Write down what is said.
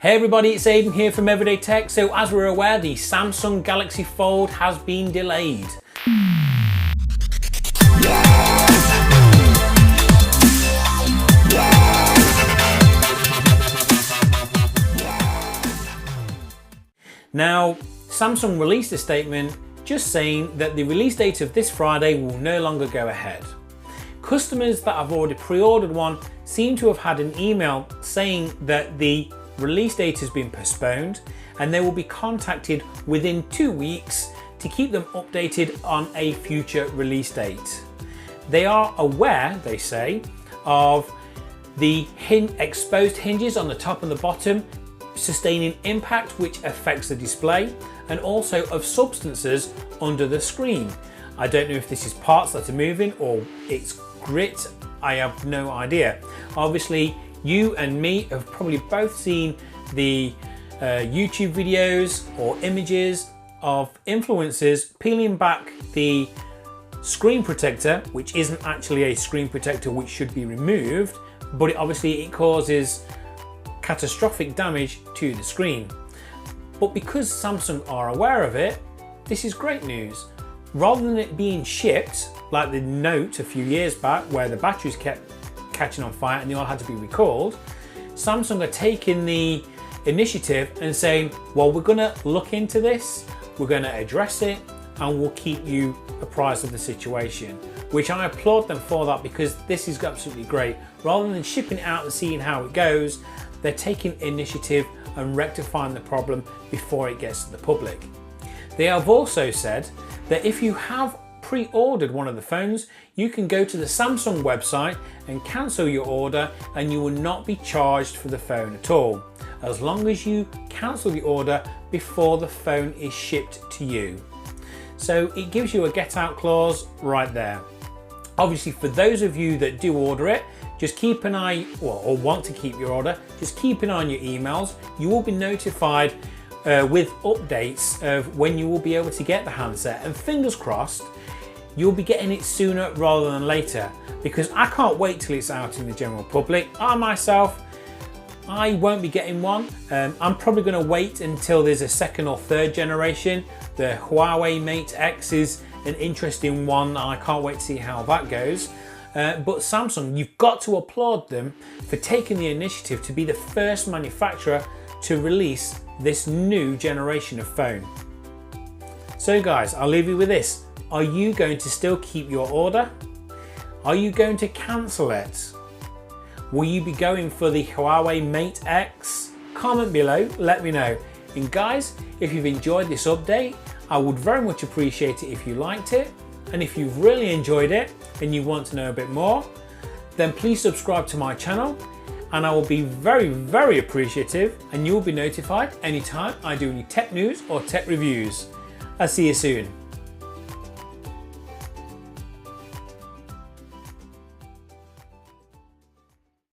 Hey everybody, it's Aidan here from Everyday Tech. So as we're aware, the Samsung Galaxy Fold has been delayed. Now, Samsung released a statement just saying that the release date of this Friday will no longer go ahead. Customers that have already pre-ordered one seem to have had an email saying that the release date has been postponed and they will be contacted within 2 weeks to keep them updated on a future release date. They are aware, they say, of the exposed hinges on the top and the bottom sustaining impact which affects the display, and also of substances under the screen. I don't know if this is parts that are moving or it's grit, I have no idea. Obviously, you and me have probably both seen the YouTube videos or images of influencers peeling back the screen protector, which isn't actually a screen protector which should be removed, but it causes catastrophic damage to the screen. But because Samsung are aware of it, this is great news. Rather than it being shipped like the Note a few years back where the batteries kept catching on fire and they all had to be recalled, Samsung are taking the initiative and saying, well, we're going to look into this, we're going to address it, and we'll keep you apprised of the situation, which I applaud them for that, because this is absolutely great. Rather than shipping it out and seeing how it goes, they're taking initiative and rectifying the problem before it gets to the public. They have also said that if you have pre-ordered one of the phones, you can go to the Samsung website and cancel your order and you will not be charged for the phone at all, as long as you cancel the order before the phone is shipped to you. So it gives you a get out clause right there. Obviously, for those of you that do order it, just keep an eye, or want to keep your order, just keep an eye on your emails. You will be notified with updates of when you will be able to get the handset, and fingers crossed you'll be getting it sooner rather than later, because I can't wait till it's out in the general public. I won't be getting one. I'm probably going to wait until there's a second or third generation. The Huawei Mate X is an interesting one. I can't wait to see how that goes. But Samsung, you've got to applaud them for taking the initiative to be the first manufacturer to release this new generation of phone. So guys, I'll leave you with this. Are you going to still keep your order? Are you going to cancel it? Will you be going for the Huawei Mate X? Comment below, let me know. And guys, if you've enjoyed this update, I would very much appreciate it if you liked it. And if you've really enjoyed it and you want to know a bit more, then please subscribe to my channel, and I will be very, very appreciative, and you will be notified anytime I do any tech news or tech reviews. I'll see you soon.